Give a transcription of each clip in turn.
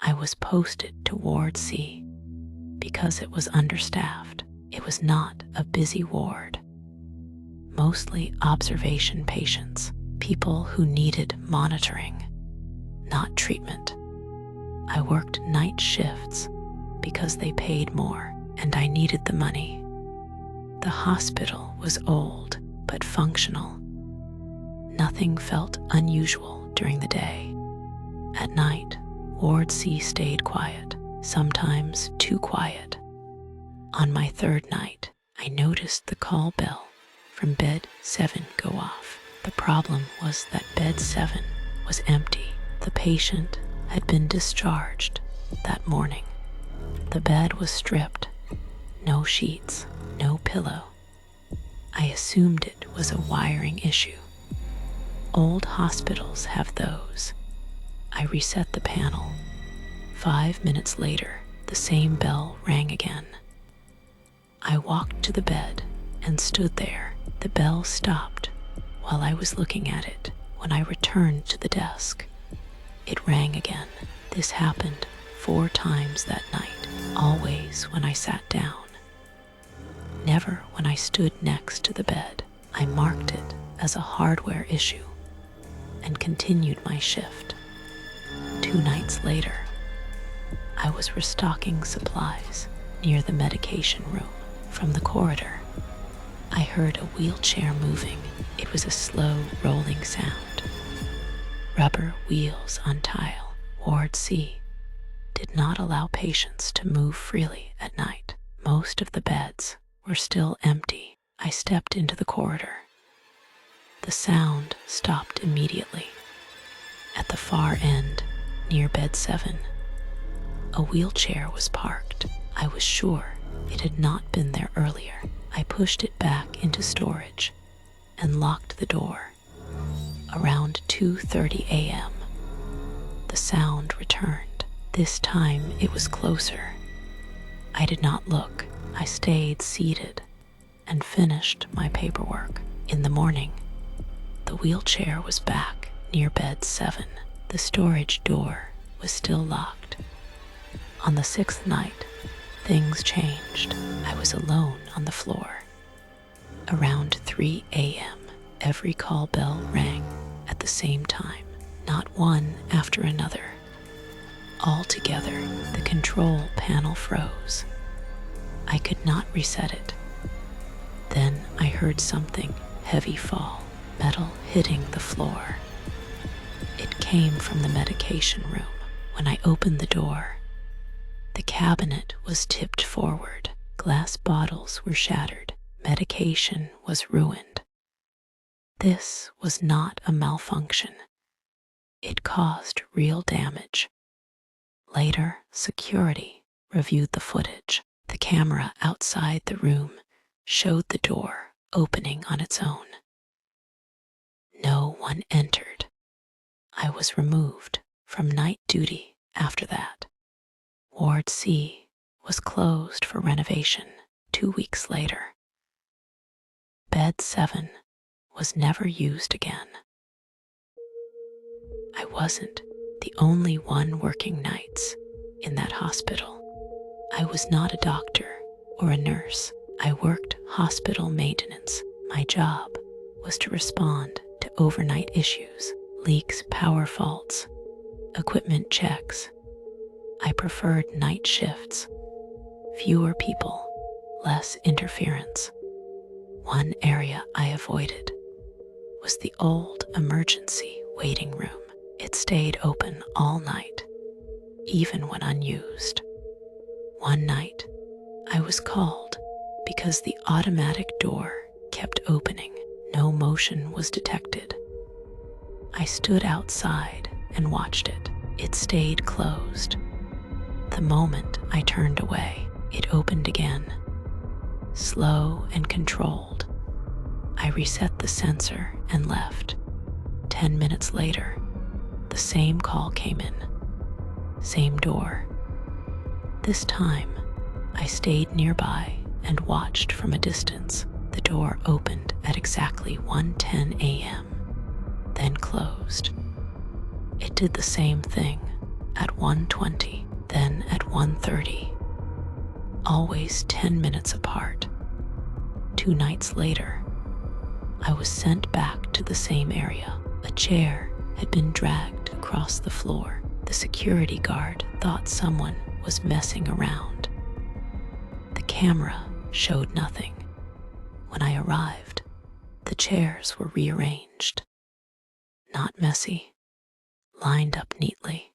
I was posted to Ward C because it was understaffed. It was not a busy ward. Mostly observation patients, people who needed monitoring, not treatment. I worked night shifts because they paid more and I needed the money. The hospital was old but functional. Nothing felt unusual during the day. At night, Ward C stayed quiet, sometimes too quiet. On my third night, I noticed the call bell from bed 7 go off. The problem was that bed 7 was empty. The patient had been discharged that morning. The bed was stripped, no sheets, no pillow. I assumed it was a wiring issue. Old hospitals have those. I reset the panel. 5 minutes later, the same bell rang again. I walked to the bed and stood there. The bell stopped while I was looking at it. When I returned to the desk, it rang again. This happened 4 times that night, always when I sat down. Never when I stood next to the bed. I marked it as a hardware issue and continued my shift. 2 nights later, I was restocking supplies near the medication room. From the corridor, I heard a wheelchair moving. It was a slow, rolling sound. Rubber wheels on tile. Ward C did not allow patients to move freely at night. Most of the beds were still empty. I stepped into the corridor. The sound stopped immediately. At the far end, near bed 7, a wheelchair was parked. I was sure it had not been there earlier. I pushed it back into storage and locked the door. Around 2:30 a.m., the sound returned. This time it was closer. I did not look. I stayed seated and finished my paperwork. In the morning, the wheelchair was back near bed 7. The storage door was still locked. On the 6th night, things changed. I was alone on the floor. Around 3 a.m., every call bell rang at the same time, not one after another. Altogether, the control panel froze. I could not reset it. Then I heard something heavy fall, metal hitting the floor. It came from the medication room. When I opened the door, the cabinet was tipped forward. Glass bottles were shattered. Medication was ruined. This was not a malfunction. It caused real damage. Later, security reviewed the footage. The camera outside the room showed the door opening on its own. No one entered. I was removed from night duty after that. Ward C was closed for renovation 2 weeks later. Bed 7 was never used again. I wasn't the only one working nights in that hospital. I was not a doctor or a nurse. I worked hospital maintenance. My job was to respond to overnight issues, leaks, power faults, equipment checks. I preferred night shifts. Fewer people, less interference. One area I avoided was the old emergency waiting room. It stayed open all night, even when unused. One night, I was called because the automatic door kept opening. No motion was detected. I stood outside and watched it. It stayed closed. The moment I turned away, it opened again, slow and controlled. I reset the sensor and left. 10 minutes later, the same call came in. Same door. This time, I stayed nearby and watched from a distance. The door opened at exactly 1:10 a.m., then closed. It did the same thing at 1:20, then at 1:30, always 10 minutes apart. 2 nights later, I was sent back to the same area. A chair had been dragged across the floor. The security guard thought someone was messing around. The camera showed nothing. When I arrived, the chairs were rearranged. Not messy, lined up neatly.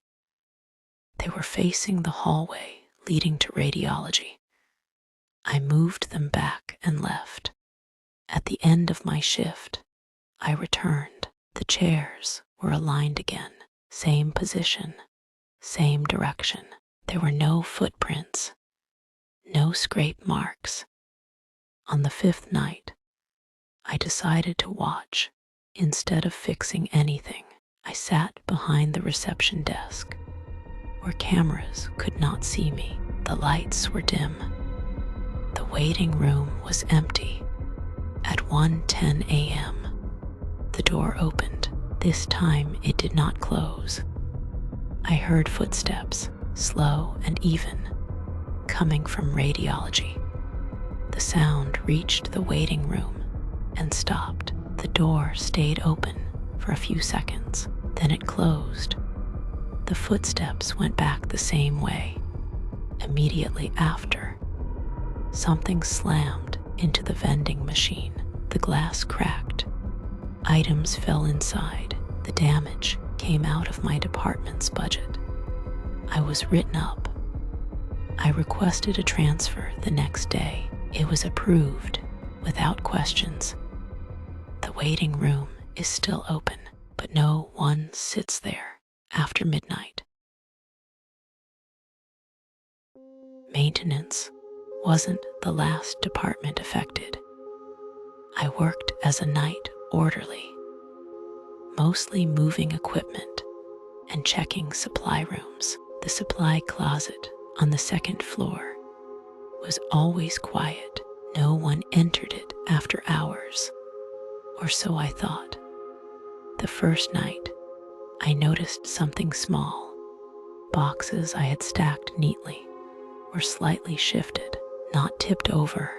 They were facing the hallway leading to radiology. I moved them back and left. At the end of my shift, I returned. The chairs were aligned again. Same position, same direction. There were no footprints, no scrape marks. On the 5th night, I decided to watch instead of fixing anything. I sat behind the reception desk, where cameras could not see me. The lights were dim. The waiting room was empty. At 1:10 a.m., the door opened. This time it did not close. I heard footsteps, slow and even, coming from radiology. The sound reached the waiting room and stopped. The door stayed open for a few seconds, then it closed. The footsteps went back the same way. Immediately after, something slammed into the vending machine. The glass cracked. Items fell inside. The damage came out of my department's budget. I was written up. I requested a transfer the next day. It was approved without questions. The waiting room is still open, but no one sits there after midnight. Maintenance wasn't the last department affected. I worked as a night orderly, mostly moving equipment and checking supply rooms. The supply closet on the 2nd floor was always quiet. No one entered it after hours, or so I thought. The first night, I noticed something small. Boxes I had stacked neatly were slightly shifted, not tipped over,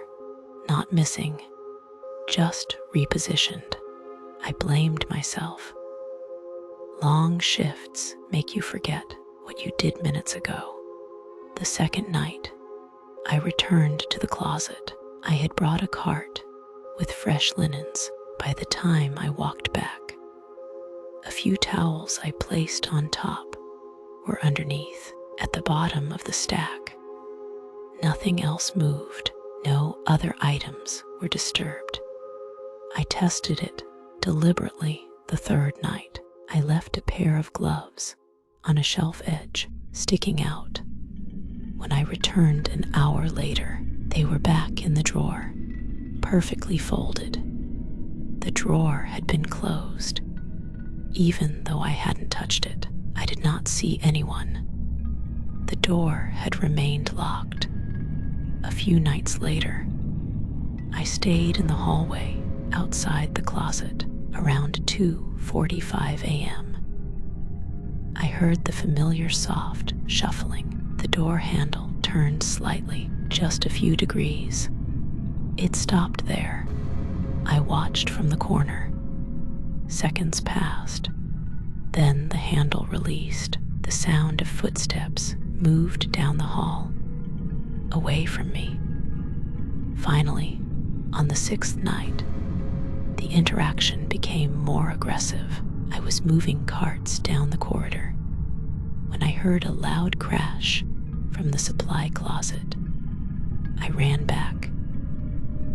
not missing, just repositioned. I blamed myself. Long shifts make you forget what you did minutes ago. The second night, I returned to the closet. I had brought a cart with fresh linens by the time I walked back. A few towels I placed on top were underneath. At the bottom of the stack, nothing else moved. No other items were disturbed. I tested it deliberately the third night. I left a pair of gloves on a shelf edge, sticking out. When I returned an hour later, they were back in the drawer, perfectly folded. The drawer had been closed. Even though I hadn't touched it, I did not see anyone. The door had remained locked. A few nights later, I stayed in the hallway outside the closet around 2:45 a.m. I heard the familiar soft shuffling. The door handle turned slightly, just a few degrees. It stopped there. I watched from the corner. Seconds passed. Then the handle released. The sound of footsteps moved down the hall, away from me. Finally, on the 6th night, the interaction became more aggressive. I was moving carts down the corridor when I heard a loud crash from the supply closet. I ran back.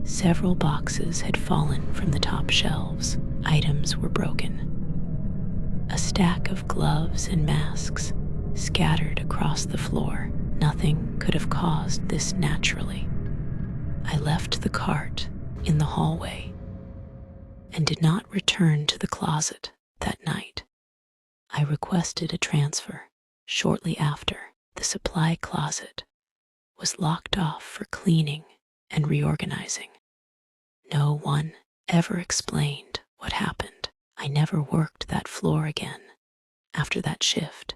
Several boxes had fallen from the top shelves. Items were broken. A stack of gloves and masks scattered across the floor. Nothing could have caused this naturally. I left the cart in the hallway and did not return to the closet that night. I requested a transfer. Shortly after, the supply closet was locked off for cleaning and reorganizing. No one ever explained what happened. I never worked that floor again after that shift.